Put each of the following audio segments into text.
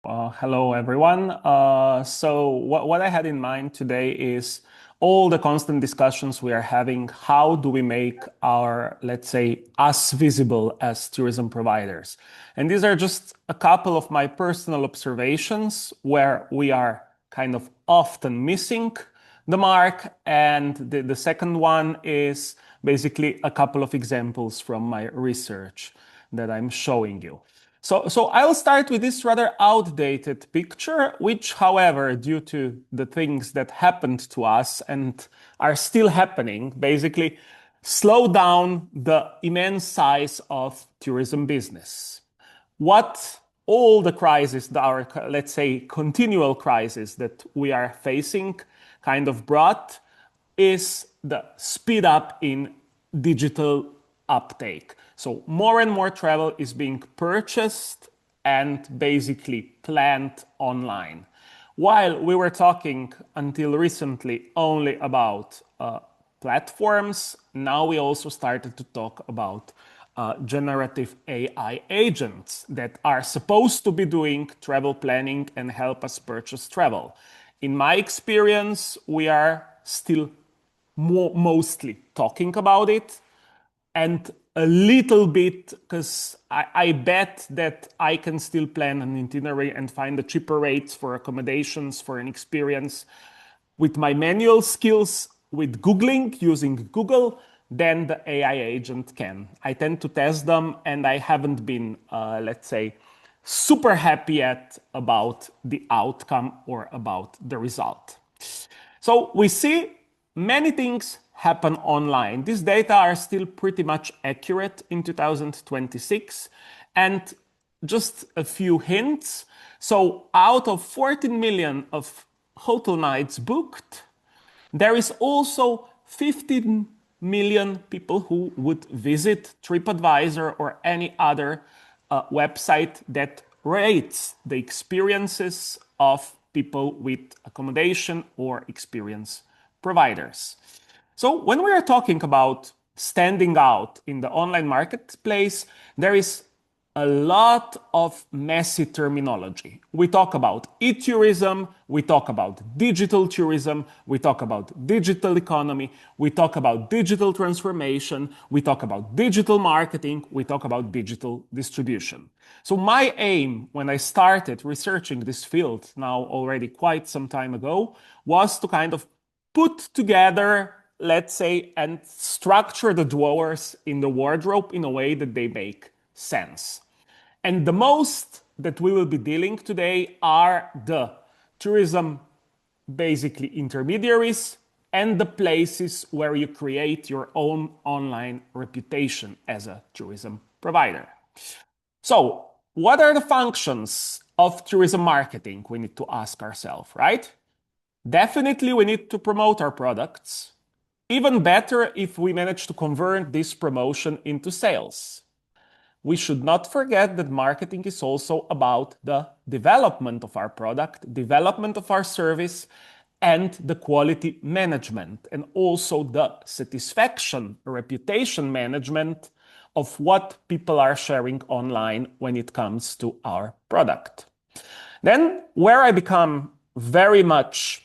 Hello, everyone. So what I had in mind today is all the constant discussions we are having. How do we make our, let's say, us visible as tourism providers? And these are just a couple of my personal observations where we are kind of often missing the mark. And the second one is basically a couple of examples from my research that I'm showing you. So I'll start with this rather outdated picture, which, however, due to the things that happened to us and are still happening, basically slow down the immense size of tourism business. What all the crises, our, let's say, continual crisis that we are facing kind of brought is the speed up in digital uptake. So more and more travel is being purchased and basically planned online. While we were talking until recently only about platforms, now we also started to talk about generative AI agents that are supposed to be doing travel planning and help us purchase travel. In my experience, we are still mostly talking about it and a little bit, because I bet that I can still plan an itinerary and find the cheaper rates for accommodations for an experience with my manual skills with Googling, using Google, than the AI agent can. I tend to test them and I haven't been, let's say, super happy yet about the outcome or about the result. So we see many things happen online. These data are still pretty much accurate in 2026. And just a few hints. So out of 14 million of hotel nights booked, there is also 15 million people who would visit TripAdvisor or any other website that rates the experiences of people with accommodation or experience providers. So when we are talking about standing out in the online marketplace, there is a lot of messy terminology. We talk about e-tourism, we talk about digital tourism, we talk about digital economy, we talk about digital transformation, we talk about digital marketing, we talk about digital distribution. So my aim when I started researching this field, now already quite some time ago, was to kind of put together, let's say, and structure the drawers in the wardrobe in a way that they make sense. And the most that we will be dealing today are the tourism, basically intermediaries, and the places where you create your own online reputation as a tourism provider. So, what are the functions of tourism marketing? We need to ask ourselves, right? Definitely, we need to promote our products. Even better if we manage to convert this promotion into sales. We should not forget that marketing is also about the development of our product, development of our service, and the quality management, and also the satisfaction, reputation management of what people are sharing online when it comes to our product. Then, where I become very much,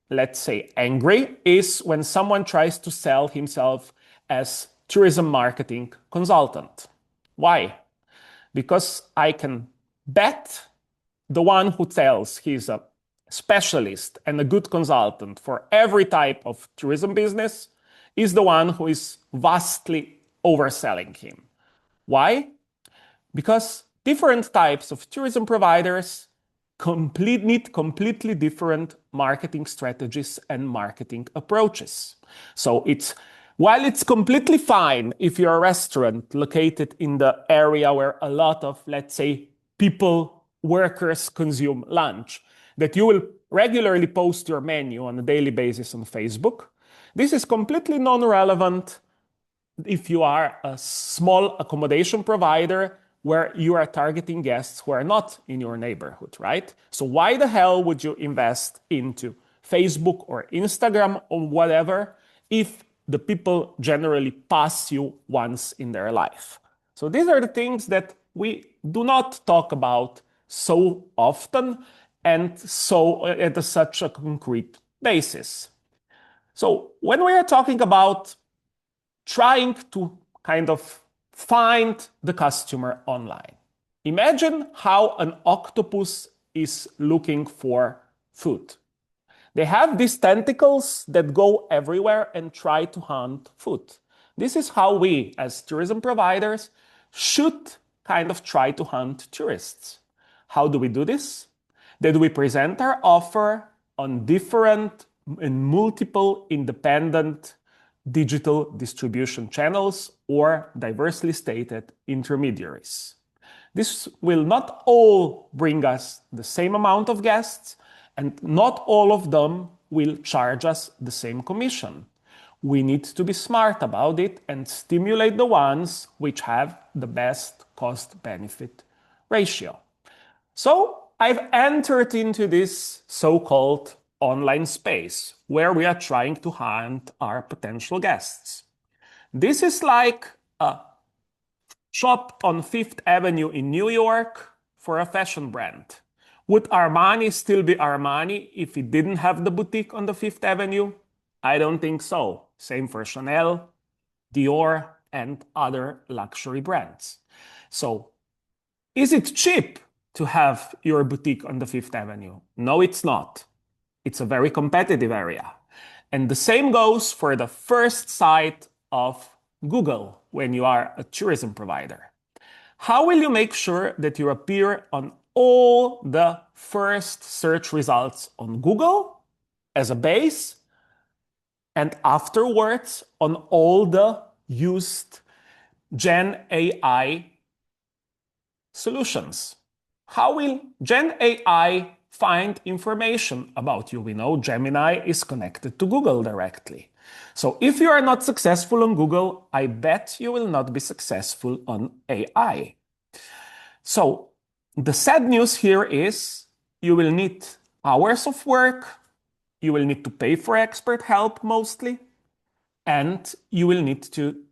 let's say, angry is when someone tries to sell himself as tourism marketing consultant. Why? Because I can bet the one who tells he's a specialist and a good consultant for every type of tourism business is the one who is vastly overselling him. Why? Because different types of tourism providers need completely different marketing strategies and marketing approaches. So while it's completely fine if you're a restaurant located in the area where a lot of, let's say, workers consume lunch, that you will regularly post your menu on a daily basis on Facebook, this is completely non-relevant if you are a small accommodation provider where you are targeting guests who are not in your neighborhood, right? So why the hell would you invest into Facebook or Instagram or whatever if the people generally pass you once in their life? So these are the things that we do not talk about so often and so at such a concrete basis. So when we are talking about trying to kind of find the customer online, imagine how an octopus is looking for food. They have these tentacles that go everywhere and try to hunt food. This is how we, as tourism providers, should kind of try to hunt tourists. How do we do this? That we present our offer on different and multiple independent digital distribution channels or diversely stated intermediaries. This will not all bring us the same amount of guests, and not all of them will charge us the same commission. We need to be smart about it and stimulate the ones which have the best cost-benefit ratio. So I've entered into this so-called online space where we are trying to hunt our potential guests. This is like a shop on Fifth Avenue in New York for a fashion brand. Would Armani still be Armani if it didn't have the boutique on the Fifth Avenue? I don't think so. Same for Chanel, Dior, and other luxury brands. So, is it cheap to have your boutique on the Fifth Avenue? No, it's not. It's a very competitive area. And the same goes for the first site of Google when you are a tourism provider. How will you make sure that you appear on all the first search results on Google as a base and afterwards on all the used Gen AI solutions? How will Gen AI find information about you? We know Gemini is connected to Google directly. So if you are not successful on Google, I bet you will not be successful on AI. So the sad news here is you will need hours of work, you will need to pay for expert help mostly, and you will need to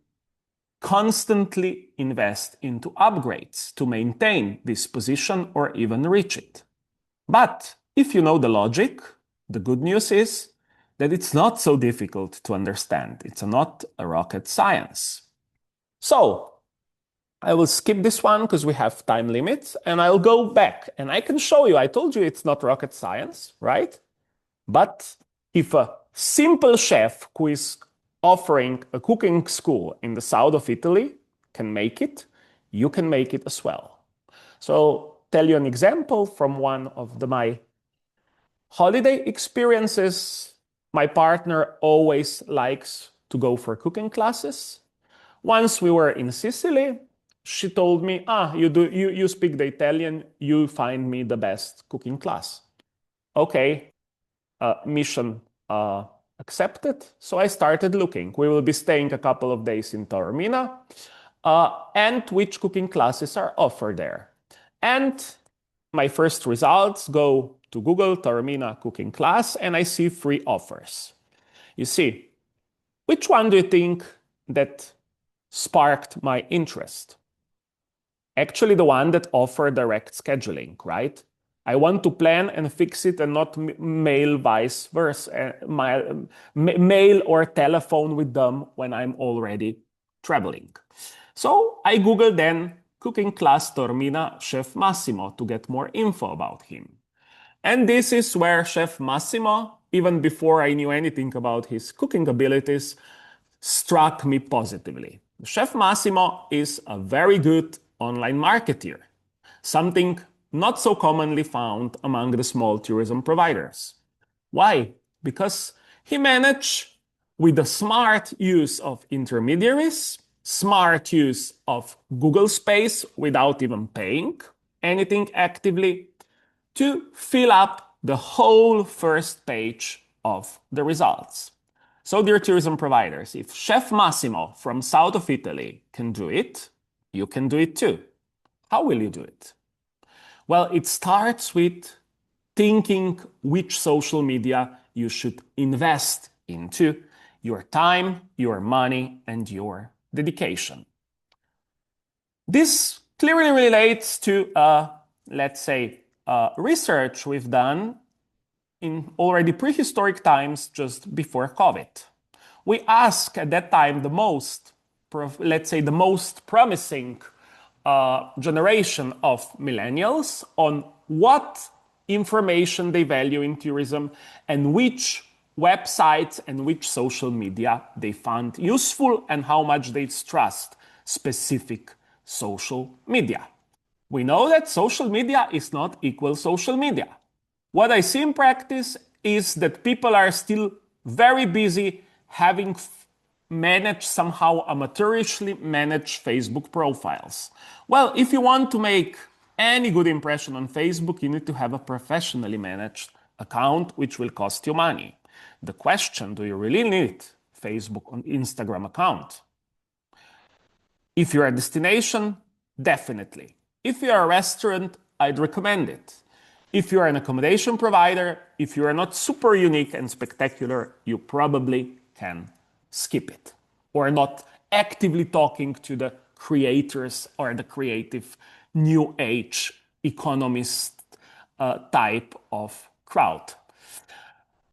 constantly invest into upgrades to maintain this position or even reach it. But if you know the logic, the good news is that it's not so difficult to understand. It's not a rocket science. So I will skip this one because we have time limits, and I'll go back and I can show you. I told you it's not rocket science, right? But if a simple chef who is offering a cooking school in the south of Italy can make it, you can make it as well. So tell you an example from one of my holiday experiences. My partner always likes to go for cooking classes. Once we were in Sicily, she told me, you speak the Italian, you find me the best cooking class. Okay, mission accepted. So I started looking. We will be staying a couple of days in Taormina, and which cooking classes are offered there. And my first results go to Google Taormina cooking class, and I see 3 offers. You see, which one do you think that sparked my interest? Actually, the one that offered direct scheduling, right? I want to plan and fix it and not mail vice versa, mail or telephone with them when I'm already traveling. So I Googled then cooking class Taormina Chef Massimo to get more info about him. And this is where Chef Massimo, even before I knew anything about his cooking abilities, struck me positively. Chef Massimo is a very good online marketer, something not so commonly found among the small tourism providers. Why? Because he managed, with the smart use of intermediaries, smart use of Google Space without even paying anything actively, to fill up the whole first page of the results. So, dear tourism providers, if Chef Massimo from south of Italy can do it, you can do it too. How will you do it? Well, it starts with thinking which social media you should invest into your time, your money, and your dedication. This clearly relates to let's say, research we've done in already prehistoric times just before COVID. We asked at that time the most, let's say, the most promising generation of millennials on what information they value in tourism and which websites and which social media they found useful and how much they trust specific social media. We know that social media is not equal social media. What I see in practice is that people are still very busy having managed somehow amateurishly managed Facebook profiles. Well, if you want to make any good impression on Facebook, you need to have a professionally managed account, which will cost you money. The question, do you really need Facebook or Instagram account? If you're a destination, definitely. If you're a restaurant, I'd recommend it. If you're an accommodation provider, if you are not super unique and spectacular, you probably can skip it. Or not actively talking to the creators or the creative new age economist type of crowd.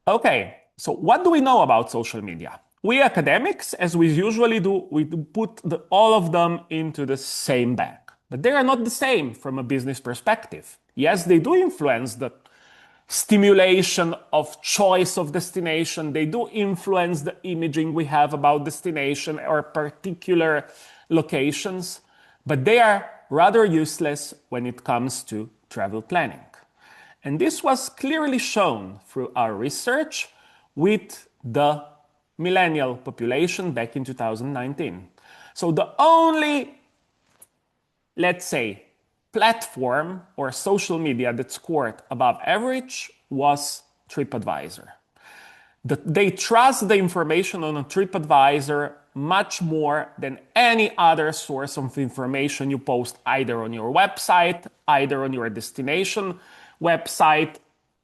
Okay, so what do we know about social media? We academics, as we usually do, we put all of them into the same bag. But they are not the same from a business perspective. Yes, they do influence the stimulation of choice of destination. They do influence the imaging we have about destination or particular locations, but they are rather useless when it comes to travel planning. And this was clearly shown through our research with the millennial population back in 2019. So the only, let's say, platform or social media that scored above average was TripAdvisor. They trust the information on a TripAdvisor much more than any other source of information you post either on your website, either on your destination website,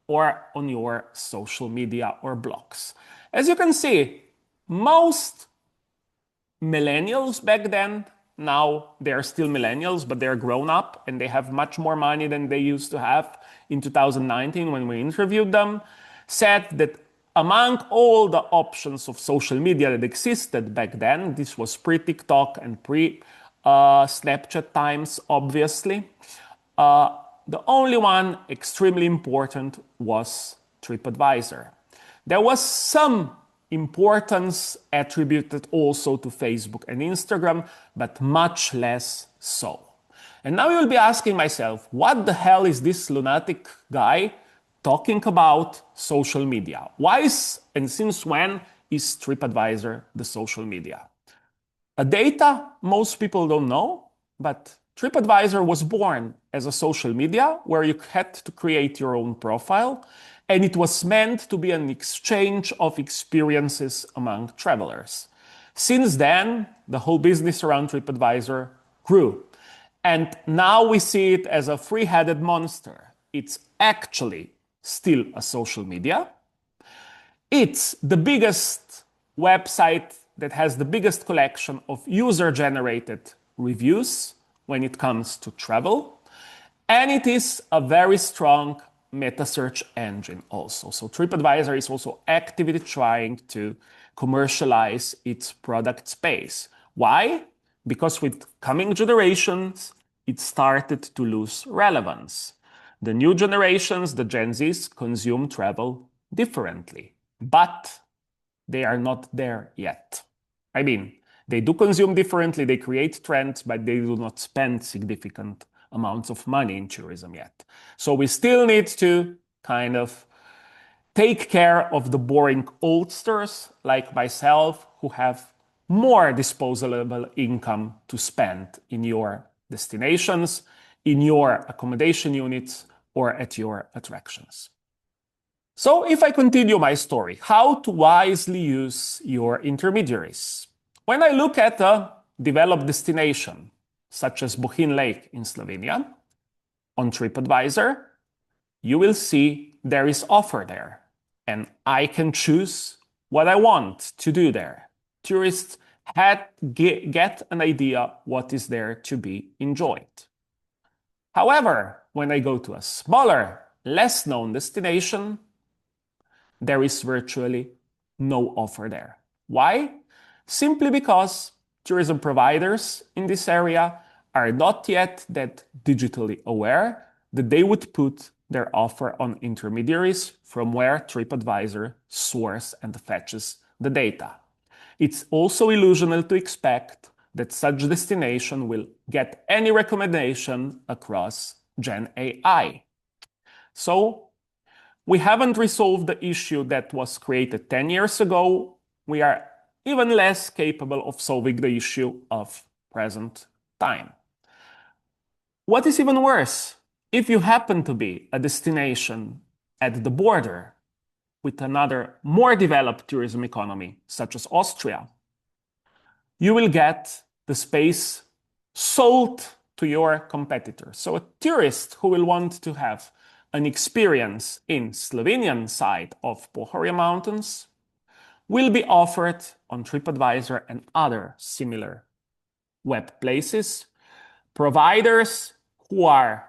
or on your social media or blogs. As you can see, most millennials back then, now they're still millennials, but they're grown up and they have much more money than they used to have in 2019 when we interviewed them, said that among all the options of social media that existed back then, this was pre-TikTok and pre-Snapchat times, obviously, the only one extremely important was TripAdvisor. There was some importance attributed also to Facebook and Instagram, but much less so. And now you'll be asking myself, what the hell is this lunatic guy talking about social media? Why is, and since when is TripAdvisor the social media? A data most people don't know, but TripAdvisor was born as a social media where you had to create your own profile, and it was meant to be an exchange of experiences among travelers. Since then, the whole business around TripAdvisor grew. And now we see it as a three-headed monster. It's actually still a social media. It's the biggest website that has the biggest collection of user-generated reviews when it comes to travel. And it is a very strong meta search engine also. So TripAdvisor is also actively trying to commercialize its product space. Why? Because with coming generations, it started to lose relevance. The new generations, the Gen Zs, consume travel differently, but they are not there yet. I mean, they do consume differently, they create trends, but they do not spend significant amounts of money in tourism yet. So we still need to kind of take care of the boring oldsters like myself who have more disposable income to spend in your destinations, in your accommodation units, or at your attractions. So if I continue my story, how to wisely use your intermediaries. When I look at a developed destination, such as Bohin Lake in Slovenia, on TripAdvisor, you will see there is offer there, and I can choose what I want to do there. Tourists get an idea what is there to be enjoyed. However, when I go to a smaller, less known destination, there is virtually no offer there. Why? Simply because tourism providers in this area are not yet that digitally aware that they would put their offer on intermediaries from where TripAdvisor sources and fetches the data. It's also illusional to expect that such destination will get any recommendation across Gen AI. So we haven't resolved the issue that was created 10 years ago. We are even less capable of solving the issue of present time. What is even worse, if you happen to be a destination at the border with another more developed tourism economy, such as Austria, you will get the space sold to your competitor. So a tourist who will want to have an experience in Slovenian side of Pohorje Mountains will be offered on TripAdvisor and other similar web places providers who are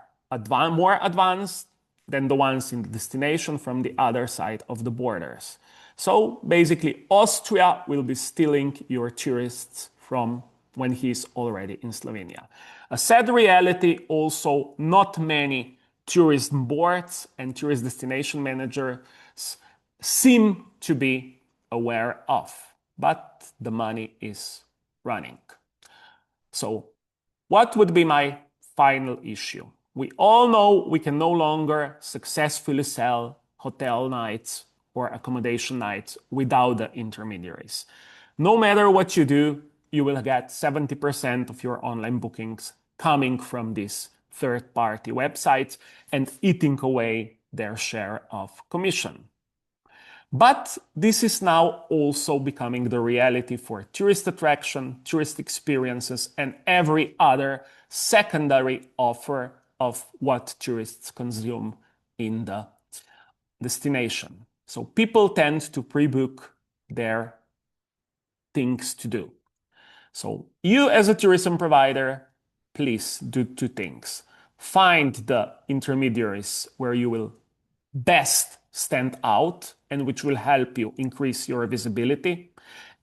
more advanced than the ones in the destination from the other side of the borders. So basically, Austria will be stealing your tourists from when he's already in Slovenia. A sad reality also, not many tourist boards and tourist destination managers seem to be aware of, but the money is running. So what would be my final issue? We all know we can no longer successfully sell hotel nights or accommodation nights without the intermediaries. No matter what you do, you will get 70% of your online bookings coming from these third-party websites and eating away their share of commission. But this is now also becoming the reality for tourist attraction, tourist experiences, and every other secondary offer of what tourists consume in the destination. So people tend to pre-book their things to do. So you as a tourism provider, please do two things. Find the intermediaries where you will best stand out and which will help you increase your visibility.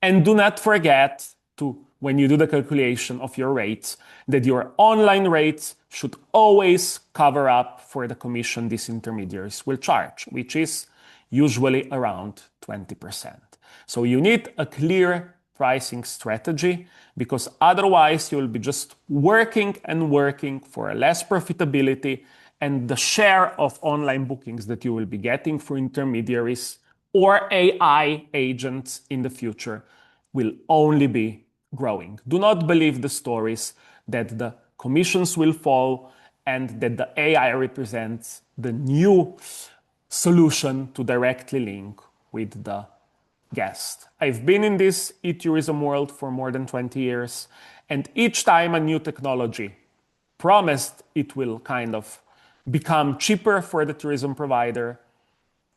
And do not forget to, when you do the calculation of your rates, that your online rates should always cover up for the commission these intermediaries will charge, which is usually around 20%. So you need a clear pricing strategy, because otherwise you will be just working and working for less profitability, and the share of online bookings that you will be getting for intermediaries or AI agents in the future will only be growing. Do not believe the stories that the commissions will fall and that the AI represents the new solution to directly link with the guest. I've been in this e-tourism world for more than 20 years, and each time a new technology promised it will kind of become cheaper for the tourism provider,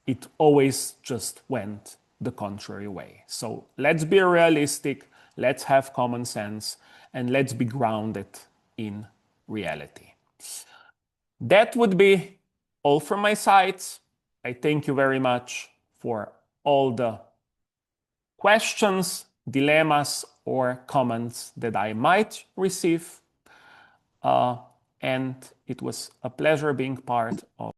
it always just went the contrary way. So let's be realistic, let's have common sense, and let's be grounded in reality. That would be all from my side. I thank you very much for all the questions, dilemmas, or comments that I might receive. And it was a pleasure being part of